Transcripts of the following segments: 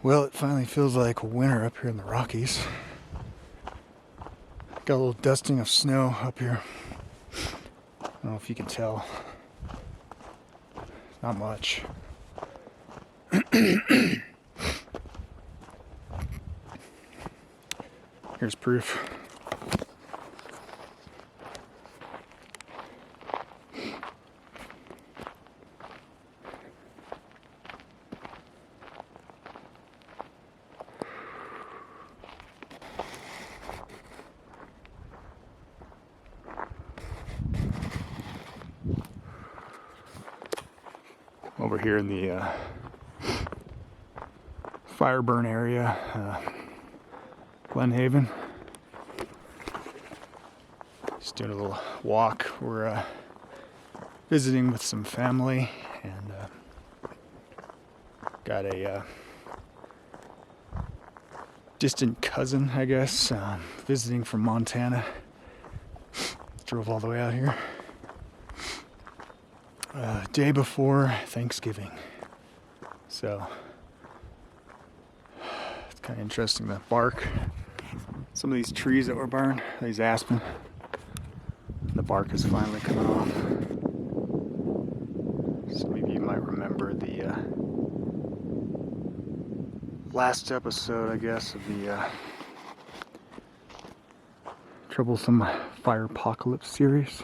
Well, it finally feels like winter up here in the Rockies. Got a little dusting of snow up here. I don't know if you can tell. Not much. Here's proof. Over here in the fire burn area, Glen Haven. Just doing a little walk. We're visiting with some family and got a distant cousin, I guess, visiting from Montana. Drove all the way out here. Day before Thanksgiving. So it's kind of interesting, the bark. Some of these trees that were burned, these aspen, the bark is finally coming off. Some of you might remember the last episode, I guess, of the Troublesome Fire Apocalypse series.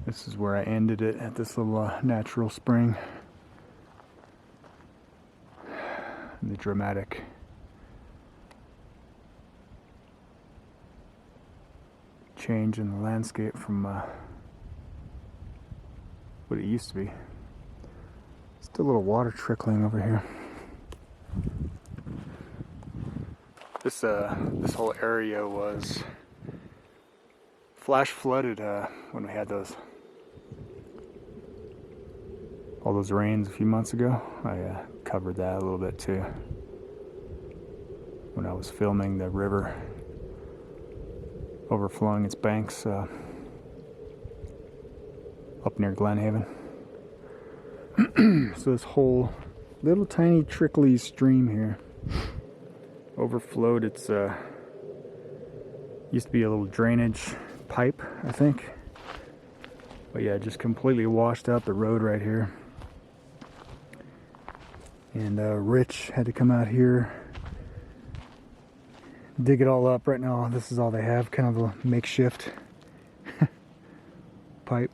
This is where I ended it, at this little natural spring. And the dramatic change in the landscape from what it used to be. Still a little water trickling over here. This whole area was flash flooded when we had all those rains a few months ago. I covered that a little bit too when I was filming the river overflowing its banks up near Glen Haven. So this whole little tiny trickly stream here overflowed. It's used to be a little drainage pipe, I think, but yeah, just completely washed out the road right here. And Rich had to come out here, dig it all up. Right now, this is all they have, kind of a makeshift pipe.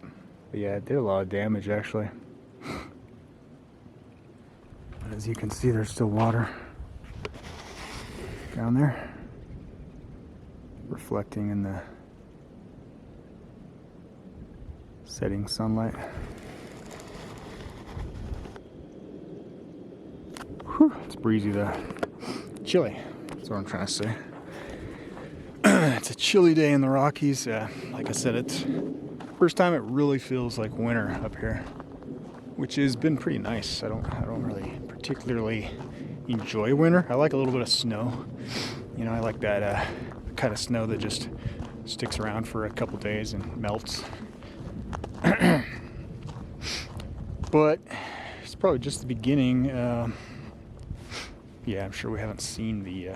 But yeah, it did a lot of damage, actually. But as you can see, there's still water down there, reflecting in the setting sunlight. Whew, it's breezy though. Chilly, that's what I'm trying to say. It's a chilly day in the Rockies. Like I said, it's first time it really feels like winter up here, which has been pretty nice. I don't really particularly enjoy winter. I like a little bit of snow. You know, I like that kind of snow that just sticks around for a couple days and melts. But it's probably just the beginning. Yeah, I'm sure we haven't seen the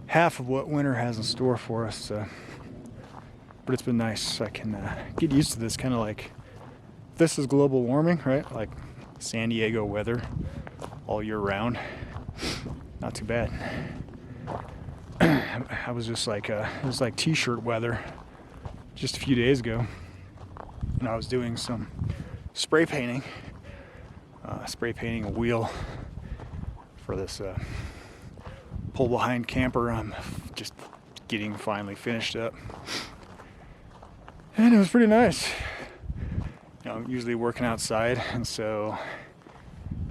half of what winter has in store for us. But it's been nice. I can get used to this, kind of like, this is global warming, right? Like San Diego weather all year round. Not too bad. I was just like, it was like t-shirt weather just a few days ago. And I was doing some spray painting a wheel for this pull behind camper I'm just getting finally finished up. And it was pretty nice. You know, I'm usually working outside, and so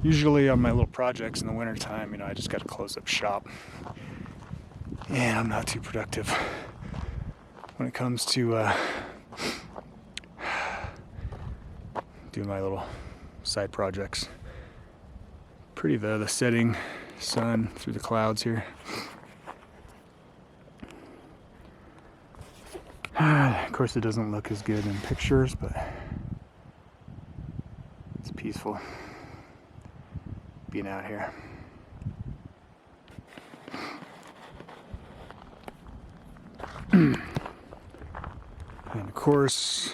usually on my little projects in the wintertime, you know, I just got to close up shop. And I'm not too productive when it comes to doing my little side projects. Pretty though, the setting sun through the clouds here. Of course, it doesn't look as good in pictures, but it's peaceful. being out here. And of course,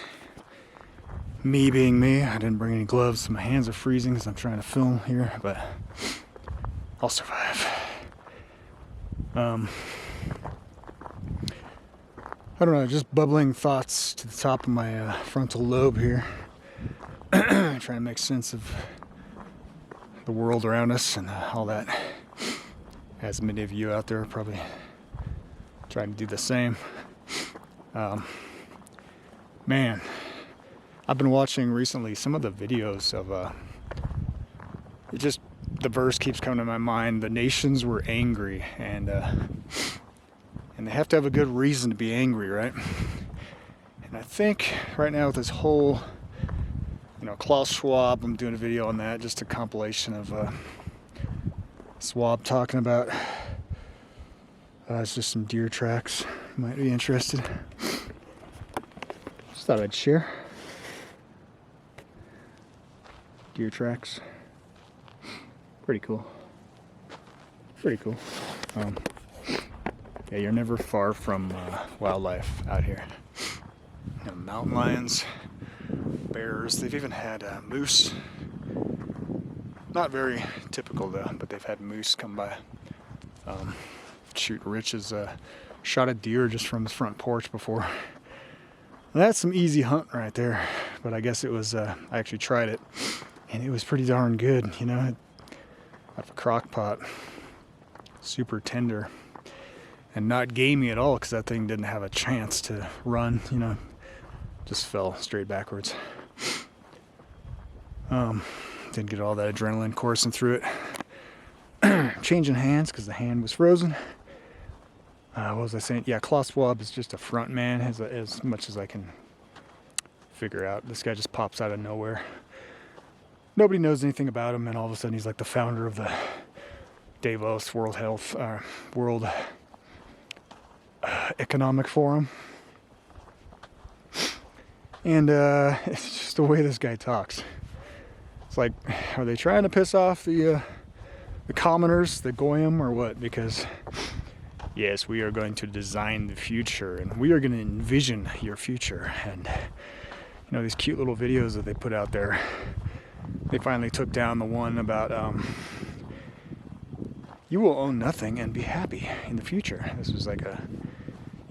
me being me, I didn't bring any gloves, so my hands are freezing because I'm trying to film here, but I'll survive. I don't know, just bubbling thoughts to the top of my frontal lobe here. Trying to make sense of the world around us and all that. As many of you out there are probably trying to do the same. Man, I've been watching recently some of the videos of the verse keeps coming to my mind. The nations were angry, and they have to have a good reason to be angry, right? And I think right now with this whole, Klaus Schwab, I'm doing a video on that, just a compilation of Schwab talking about. It's just some deer tracks. You might be interested. Just thought I'd share. Deer tracks. Pretty cool. Yeah, you're never far from wildlife out here. Mountain lions, bears. They've even had moose. Not very typical though, but they've had moose come by. Shoot, Rich has shot a deer just from his front porch before. And that's some easy hunt right there. But I guess it was, I actually tried it, and it was pretty darn good, out of a crock pot. Super tender. And not gamey at all, because that thing didn't have a chance to run, just fell straight backwards. Didn't get all that adrenaline coursing through it. Changing hands because the hand was frozen. What was I saying? Yeah, Klaus Schwab is just a front man, as much as I can figure out. This guy just pops out of nowhere. Nobody knows anything about him, and all of a sudden he's like the founder of the Davos World Economic Forum. And it's just the way this guy talks. It's like, are they trying to piss off the commoners, the goyim, or what? Because yes, we are going to design the future, and we are going to envision your future. And these cute little videos that they put out there. They finally took down the one about you will own nothing and be happy in the future. This was like a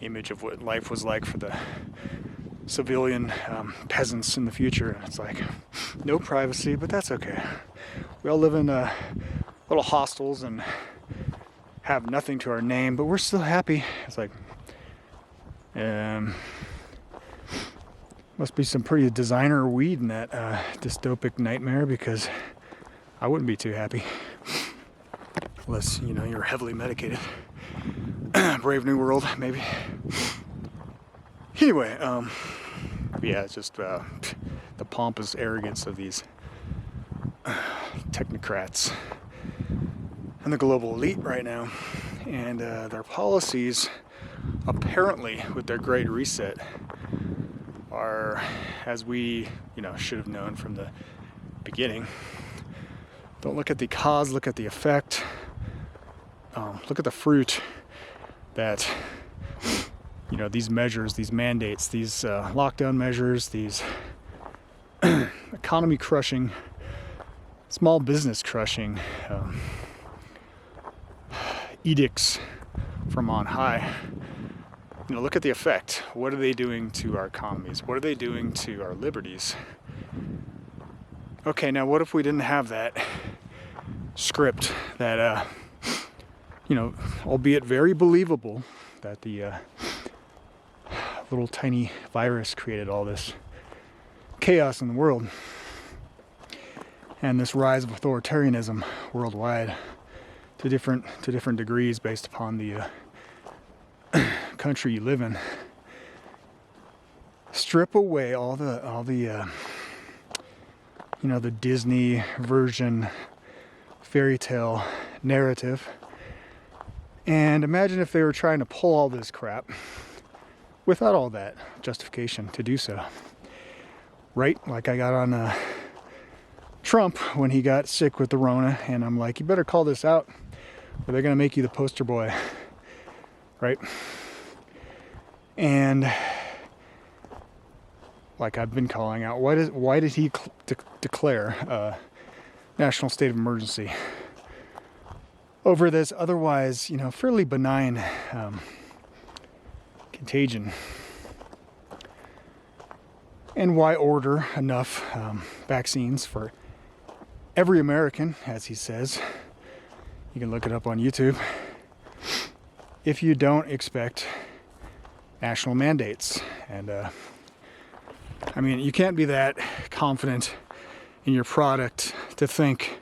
image of what life was like for the civilian peasants in the future. And it's like, no privacy, but that's okay. We all live in little hostels and have nothing to our name, but we're still happy. It's like, must be some pretty designer weed in that dystopic nightmare, because I wouldn't be too happy. Unless, you're heavily medicated. Brave New World, maybe. Anyway, yeah, it's just the pompous arrogance of these technocrats and the global elite right now. And their policies, apparently, with their Great Reset, are, as we, should have known from the beginning. Don't look at the cause, look at the effect. Look at the fruit that, these measures, these mandates, these lockdown measures, these economy crushing, small business crushing edicts from on high. Look at the effect. What are they doing to our economies? What are they doing to our liberties? Okay, now what if we didn't have that script that, albeit very believable, that the little tiny virus created all this chaos in the world and this rise of authoritarianism worldwide to different degrees based upon the country you live in. Strip away all the the Disney version fairy tale narrative, and imagine if they were trying to pull all this crap without all that justification to do so. Right? Like I got on Trump when he got sick with the Rona, and I'm like, you better call this out or they're going to make you the poster boy, right? And like I've been calling out, why did he declare a national state of emergency over this otherwise, fairly benign contagion? And why order enough vaccines for every American, as he says? You can look it up on YouTube. If you don't expect national mandates. And you can't be that confident in your product to think,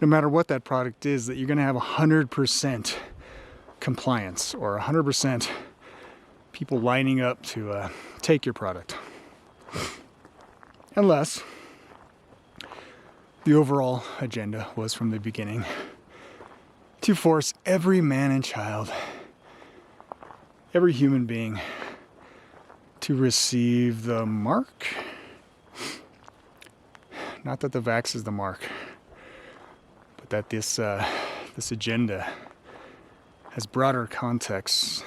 no matter what that product is, that you're going to have 100% compliance or 100% people lining up to take your product. Unless the overall agenda was from the beginning to force every man and child, every human being, to receive the mark. Not that the vax is the mark, but that this agenda has broader contexts.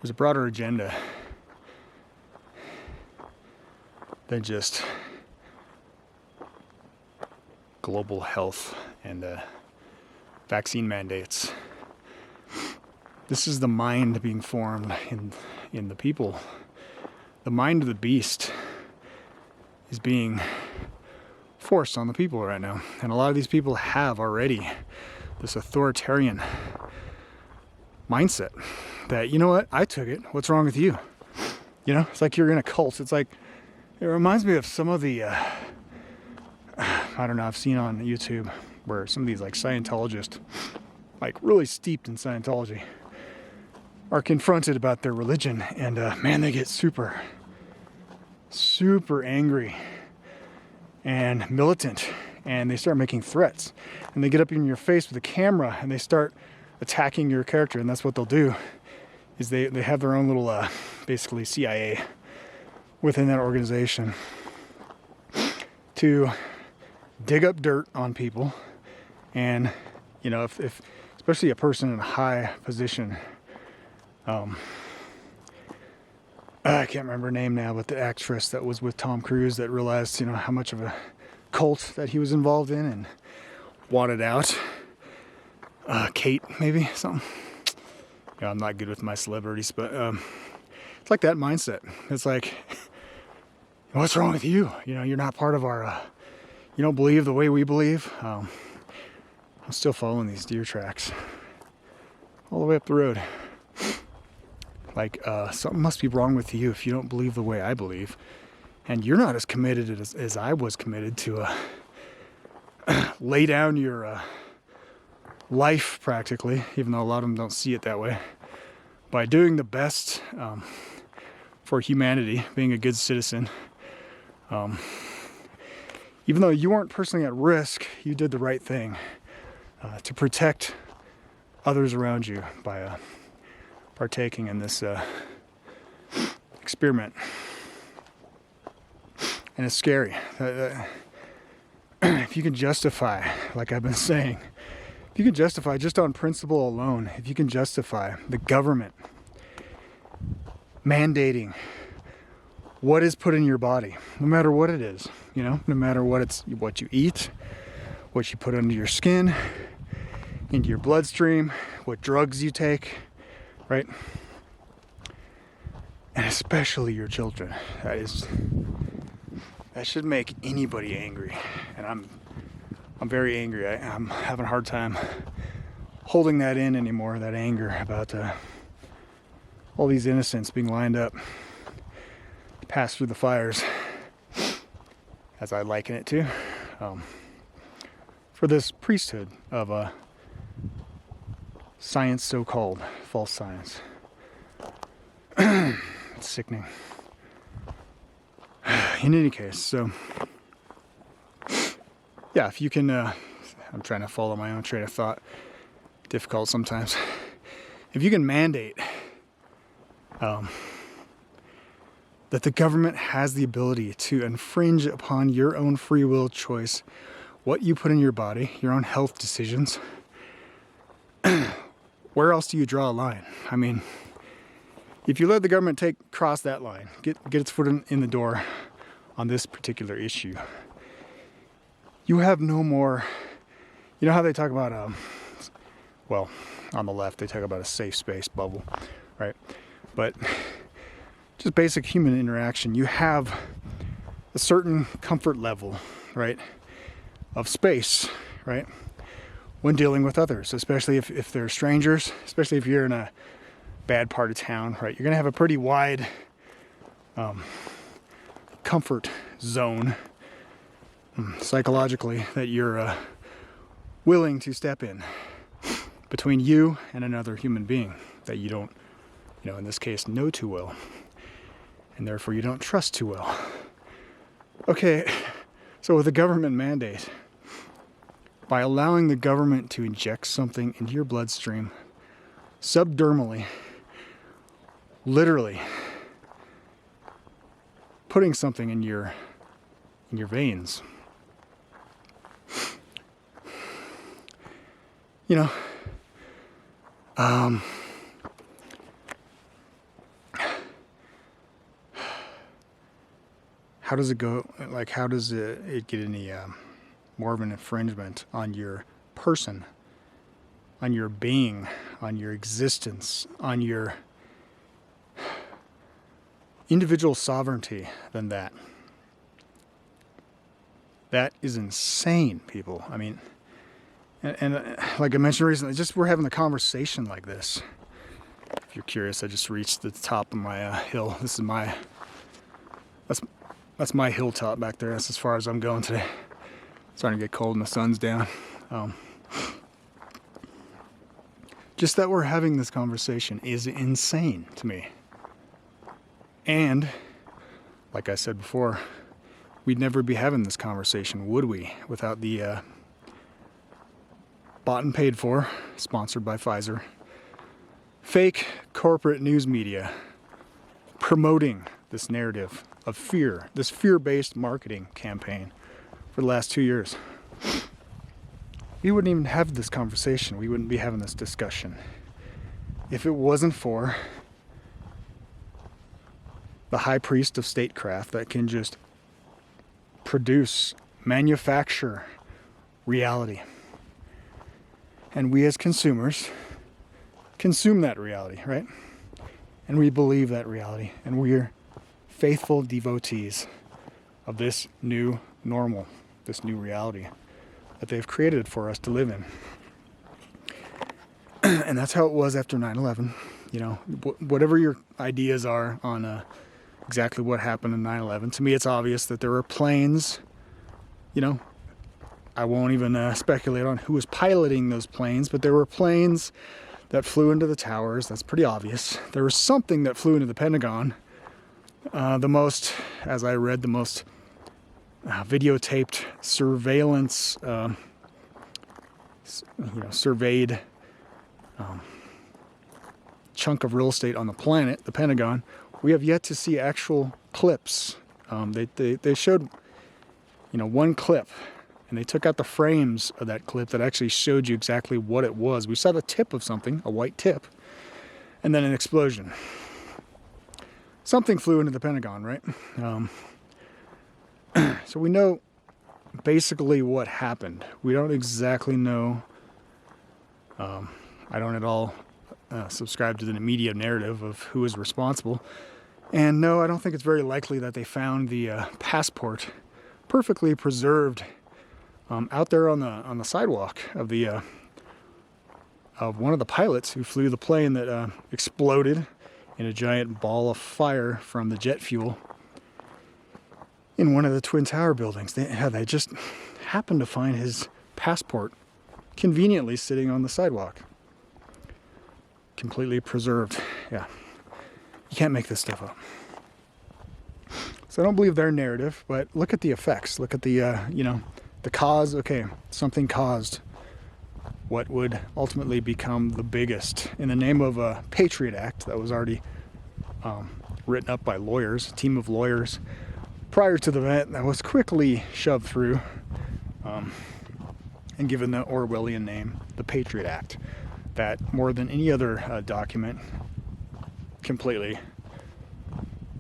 There's a broader agenda than just global health and vaccine mandates. This is the mind being formed in the people. The mind of the beast is being forced on the people right now. And a lot of these people have already this authoritarian mindset that, you know what, I took it. What's wrong with you? It's like you're in a cult. It's like, it reminds me of some of the, I don't know, I've seen on YouTube where some of these like Scientologists, like really steeped in Scientology, are confronted about their religion, and man, they get super angry and militant, and they start making threats, and they get up in your face with a camera and they start attacking your character. And that's what they'll do, is they have their own little basically CIA within that organization to dig up dirt on people. And if especially a person in a high position, I can't remember her name now, but the actress that was with Tom Cruise that realized, how much of a cult that he was involved in and wanted out. Kate, maybe, something. I'm not good with my celebrities, but it's like that mindset. It's like, what's wrong with you? You're not part of our, you don't believe the way we believe. I'm still following these deer tracks all the way up the road. Like, something must be wrong with you if you don't believe the way I believe. And you're not as committed as I was committed to lay down your life, practically, even though a lot of them don't see it that way, by doing the best for humanity, being a good citizen. Even though you weren't personally at risk, you did the right thing to protect others around you by partaking in this experiment. And it's scary. If you can justify, like I've been saying, if you can justify just on principle alone, if you can justify the government mandating what is put in your body, no matter what it is, no matter what you eat, what you put under your skin, into your bloodstream, what drugs you take, right? And especially your children. That should make anybody angry. And I'm very angry. I'm having a hard time holding that in anymore, that anger about all these innocents being lined up to pass through the fires, as I liken it to, for this priesthood of science, so-called false science. It's sickening. In any case, so yeah, if you can, I'm trying to follow my own train of thought, difficult sometimes. If you can mandate that the government has the ability to infringe upon your own free will choice, what you put in your body, your own health decisions, where else do you draw a line? I mean, if you let the government cross that line, get its foot in the door on this particular issue, you have no more. You know how they talk about, well, on the left they talk about a safe space bubble, right? But just basic human interaction, you have a certain comfort level, right, of space, right, when dealing with others, especially if they're strangers, especially if you're in a bad part of town, right? You're going to have a pretty wide comfort zone psychologically that you're willing to step in between you and another human being that you don't, in this case, know too well, and therefore you don't trust too well. Okay, so with a government mandate, by allowing the government to inject something into your bloodstream subdermally, literally putting something in your veins, how does it go? Like, how does it get any more of an infringement on your person, on your being, on your existence, on your individual sovereignty than that? That is insane, people. I mean, and like I mentioned recently, just we're having a conversation like this. If you're curious, I just reached the top of my hill. This is that's my hilltop back there. That's as far as I'm going today. It's starting to get cold and the sun's down. Just that we're having this conversation is insane to me. And, like I said before, we'd never be having this conversation, would we, without the bought and paid for, sponsored by Pfizer, fake corporate news media promoting this narrative of fear, this fear-based marketing campaign for the last 2 years. We wouldn't even have this conversation. We wouldn't be having this discussion if it wasn't for the high priest of statecraft that can just manufacture reality. And we as consumers consume that reality, right? And we believe that reality. And we're faithful devotees of this new normal, this new reality that they've created for us to live in. And that's how it was after 9/11. Whatever your ideas are on exactly what happened in 9/11, to me it's obvious that there were planes, I won't even speculate on who was piloting those planes, but there were planes that flew into the towers. That's pretty obvious. There was something that flew into the Pentagon. As I read, the most videotaped surveillance, surveyed chunk of real estate on the planet, the Pentagon. We have yet to see actual clips. They showed, one clip, and they took out the frames of that clip that actually showed you exactly what it was. We saw the tip of something, a white tip, and then an explosion. Something flew into the Pentagon, right? So we know basically what happened. We don't exactly know. I don't at all subscribe to the media narrative of who is responsible. And no, I don't think it's very likely that they found the passport perfectly preserved out there on the sidewalk of one of the pilots who flew the plane that exploded in a giant ball of fire from the jet fuel in one of the Twin Tower buildings. They just happened to find his passport conveniently sitting on the sidewalk. Completely preserved. Yeah. You can't make this stuff up. So I don't believe their narrative, but look at the effects. Look at the, the cause. Okay, something caused what would ultimately become the biggest in the name of a Patriot Act that was already written up by lawyers, a team of lawyers, prior to the event that was quickly shoved through and given the Orwellian name, the Patriot Act, that more than any other document completely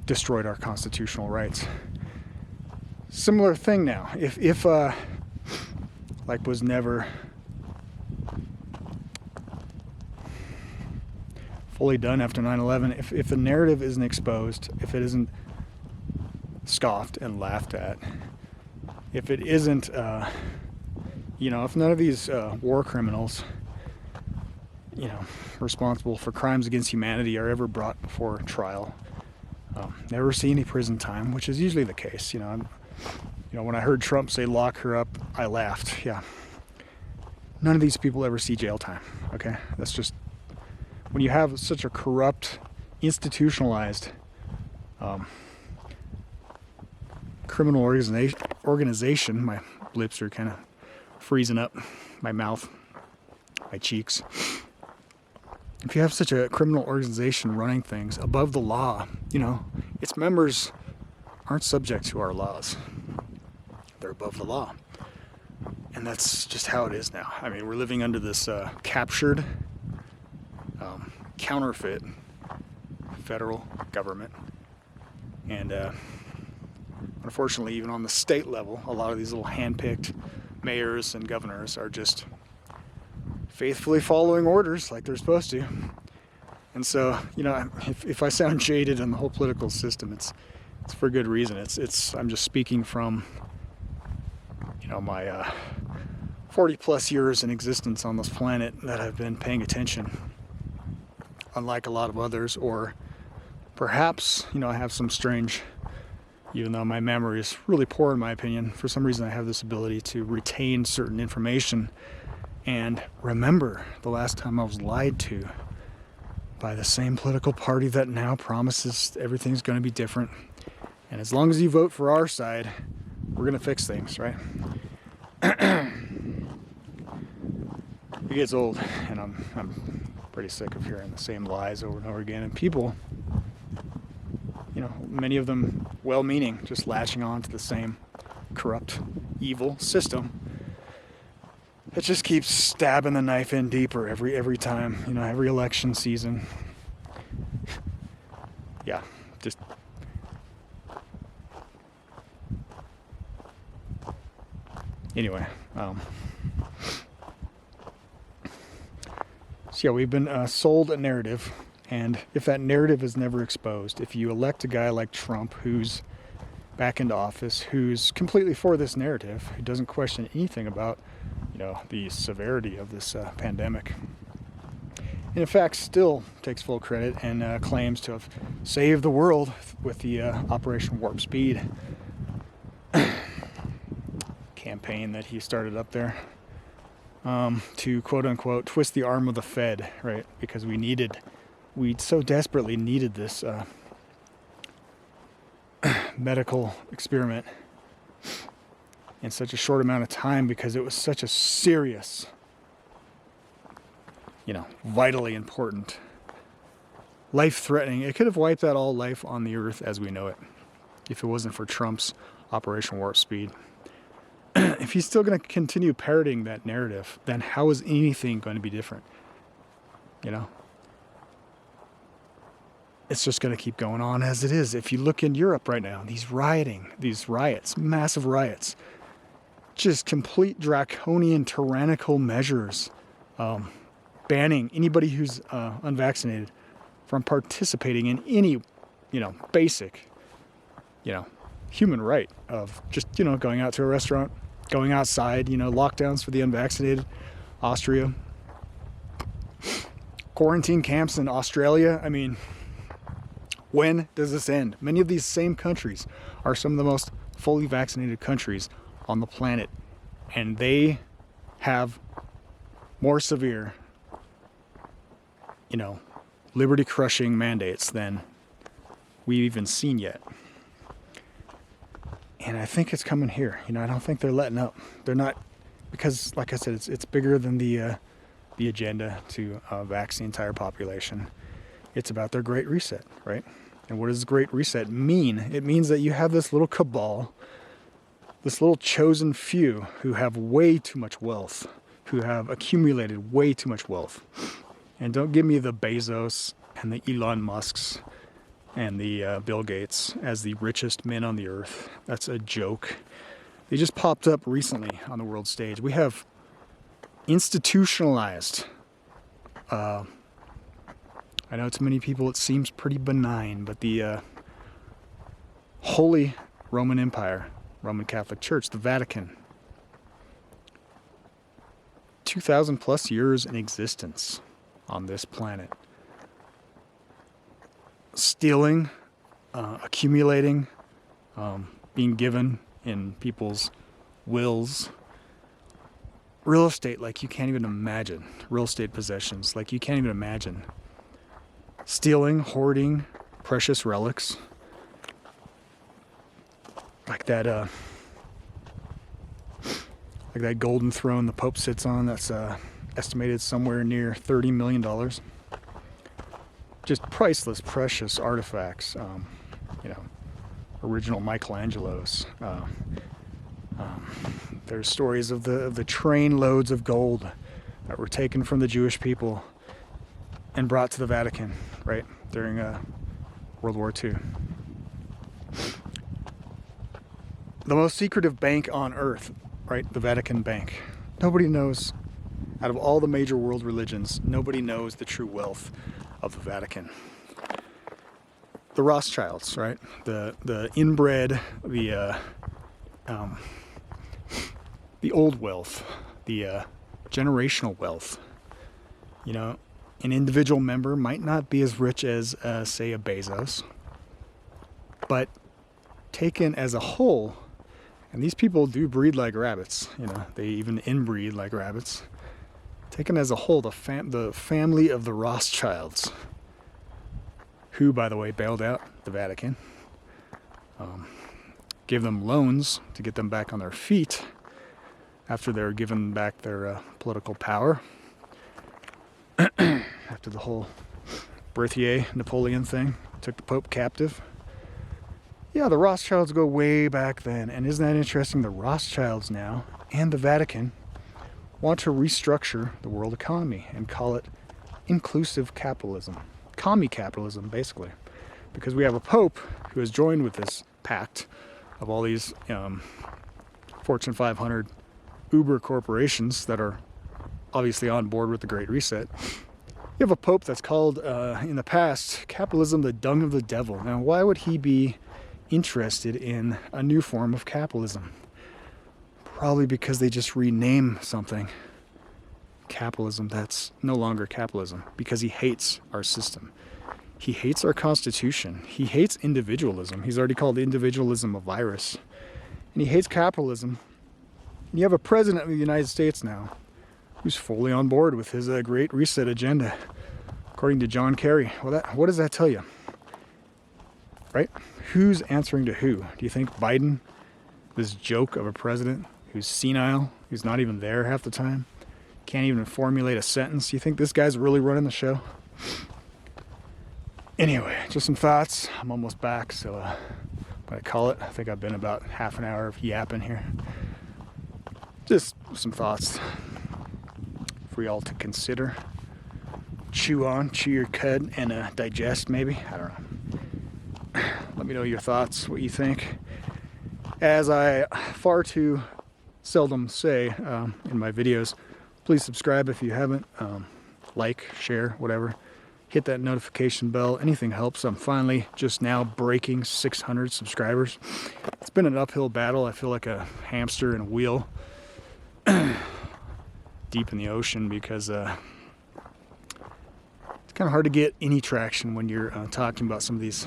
destroyed our constitutional rights. Similar thing now. If like was never fully done after 9/11, if the narrative isn't exposed, if it isn't scoffed and laughed at, if it isn't, if none of these war criminals, responsible for crimes against humanity are ever brought before trial, never see any prison time, which is usually the case. When I heard Trump say lock her up, I laughed. Yeah, none of these people ever see jail time. Okay, that's just when you have such a corrupt, institutionalized criminal organization. My lips are kind of freezing up, my mouth, my cheeks. If you have such a criminal organization running things above the law, its members aren't subject to our laws. They're above the law. And that's just how it is now. I mean, we're living under this captured, counterfeit federal government. And unfortunately, even on the state level, a lot of these little hand-picked mayors and governors are just faithfully following orders like they're supposed to. And so, if I sound jaded in the whole political system, it's for good reason. I'm just speaking from, my 40 plus years in existence on this planet that I've been paying attention, unlike a lot of others. Or perhaps, I have some strange, even though my memory is really poor in my opinion, for some reason I have this ability to retain certain information and remember the last time I was lied to by the same political party that now promises everything's going to be different. And as long as you vote for our side, we're going to fix things, right? It gets old, and I'm pretty sick of hearing the same lies over and over again. And people, many of them well-meaning, just latching on to the same corrupt, evil system. It just keeps stabbing the knife in deeper every time, every election season. Yeah, just anyway. So yeah, we've been sold a narrative, and if that narrative is never exposed, if you elect a guy like Trump who's back into office, who's completely for this narrative, who doesn't question anything about the severity of this pandemic, and in fact still takes full credit and claims to have saved the world with the Operation Warp Speed campaign that he started up there to quote-unquote twist the arm of the Fed, right? Because we so desperately needed this medical experiment in such a short amount of time, because it was such a serious, vitally important, life-threatening. It could have wiped out all life on the earth as we know it if it wasn't for Trump's Operation Warp Speed. If he's still going to continue parroting that narrative, then how is anything going to be different? It's just going to keep going on as it is. If you look in Europe right now, these riots, massive riots, just complete draconian, tyrannical measures, banning anybody who's unvaccinated from participating in any, basic, human right of just, going out to a restaurant, going outside, lockdowns for the unvaccinated, Austria, quarantine camps in Australia. I mean, when does this end? Many of these same countries are some of the most fully vaccinated countries on the planet, and they have more severe, liberty-crushing mandates than we've even seen yet. And I think it's coming here. I don't think they're letting up. They're not, because, like I said, it's bigger than the agenda to vaccine the entire population. It's about their Great Reset, right? And what does Great Reset mean? It means that you have this little cabal, this little chosen few who have way too much wealth, who have accumulated way too much wealth. And don't give me the Bezos and the Elon Musks and the Bill Gates as the richest men on the earth. That's a joke. They just popped up recently on the world stage. We have institutionalized, I know to many people it seems pretty benign, but the Holy Roman Empire, Roman Catholic Church, the Vatican, 2,000 plus years in existence on this planet. Stealing, accumulating, being given in people's wills. Real estate like you can't even imagine. Real estate possessions like you can't even imagine. Stealing, hoarding precious relics. Like that golden throne the Pope sits on that's estimated somewhere near $30 million. Just priceless, precious artifacts. Original Michelangelos. There's stories of the train loads of gold that were taken from the Jewish people and brought to the Vatican, right, during World War II. The most secretive bank on earth, right, the Vatican Bank. Nobody knows, out of all the major world religions, nobody knows the true wealth of the Vatican. The Rothschilds, right, the inbred, the old wealth, the generational wealth. You know, an individual member might not be as rich as, say, a Bezos, but taken as a whole, and these people do breed like rabbits, you know, they even inbreed like rabbits. Taken as a whole, the family of the Rothschilds, who, by the way, bailed out the Vatican, gave them loans to get them back on their feet after they were given back their political power, after the whole Berthier Napoleon thing, took the Pope captive. Yeah, the Rothschilds go way back then, and isn't that interesting? The Rothschilds now, and the Vatican, want to restructure the world economy and call it inclusive capitalism. Commie capitalism, basically. Because we have a Pope who has joined with this pact of all these Fortune 500 Uber corporations that are obviously on board with the Great Reset. You have a Pope that's called, in the past, capitalism the dung of the devil. Now, why would he be interested in a new form of capitalism? Probably because they just rename something capitalism that's no longer capitalism, because he hates our system. He hates our Constitution. He hates individualism. He's already called individualism a virus. And he hates capitalism. And you have a president of the United States now who's fully on board with his Great Reset agenda, according to John Kerry. Well, what does that tell you? Right? Who's answering to who? Do you think Biden, this joke of a president who's senile, who's not even there half the time, can't even formulate a sentence? You think this guy's really running the show? Anyway, just some thoughts. I'm almost back, so I'm gonna call it. I think I've been about half an hour of yapping here. Just some thoughts for y'all to consider. Chew your cud, and digest maybe. I don't know. Let me know your thoughts, what you think. As I far too seldom say in my videos, please subscribe if you haven't. Like, share, whatever. Hit that notification bell. Anything helps. I'm finally just now breaking 600 subscribers. It's been an uphill battle. I feel like a hamster in a wheel deep in the ocean, because it's kind of hard to get any traction when you're talking about some of these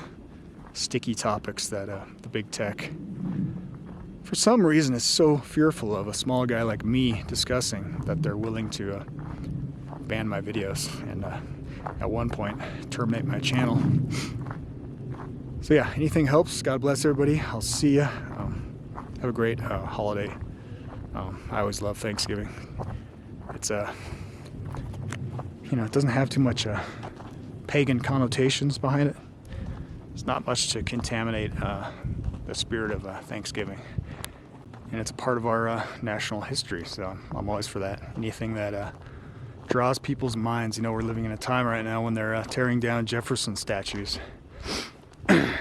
sticky topics that the big tech, for some reason, is so fearful of a small guy like me discussing, that they're willing to ban my videos and at one point terminate my channel. So yeah, anything helps. God bless everybody. I'll see you. Have a great holiday. I always love Thanksgiving. It's it doesn't have too much pagan connotations behind it. It's not much to contaminate the spirit of Thanksgiving. And it's a part of our national history, so I'm always for that. Anything that draws people's minds. You know, we're living in a time right now when they're tearing down Jefferson statues. Yeah,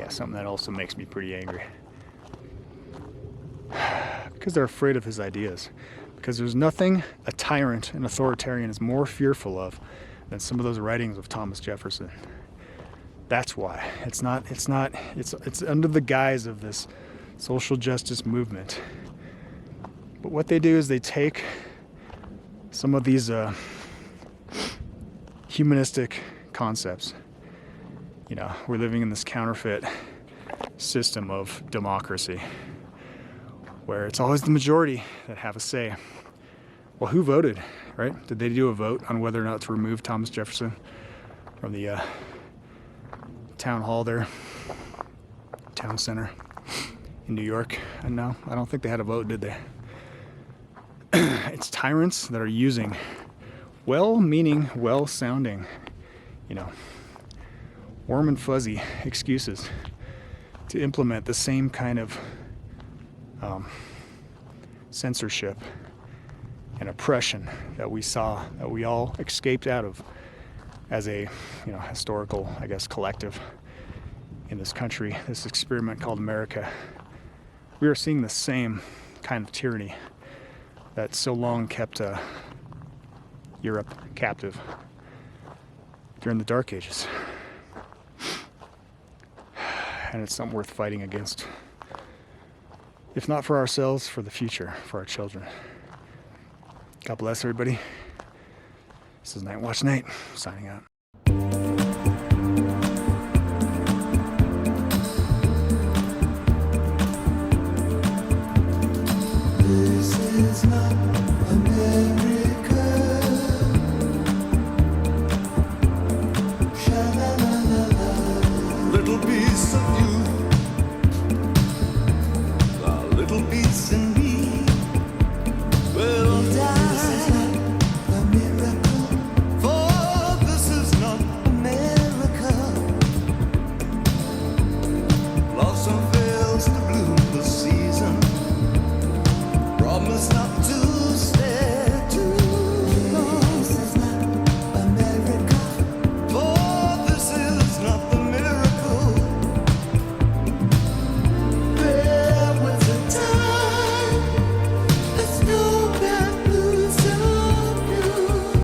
something that also makes me pretty angry. Because they're afraid of his ideas. Because there's nothing a tyrant and authoritarian is more fearful of than some of those writings of Thomas Jefferson. That's why. It's under the guise of this social justice movement. But what they do is they take some of these humanistic concepts. You know, we're living in this counterfeit system of democracy where it's always the majority that have a say. Well, who voted, right? Did they do a vote on whether or not to remove Thomas Jefferson from the town hall there, town center in New York? And no, I don't think they had a vote, did they? It's tyrants that are using well-meaning, well-sounding, you know, warm and fuzzy excuses to implement the same kind of censorship and oppression that we saw, that we all escaped out of as a, you know, historical, I guess, collective in this country, this experiment called America. We are seeing the same kind of tyranny that so long kept Europe captive during the Dark Ages. And it's something worth fighting against. If not for ourselves, for the future, for our children. God bless everybody. This is Nightwatch N8, signing out.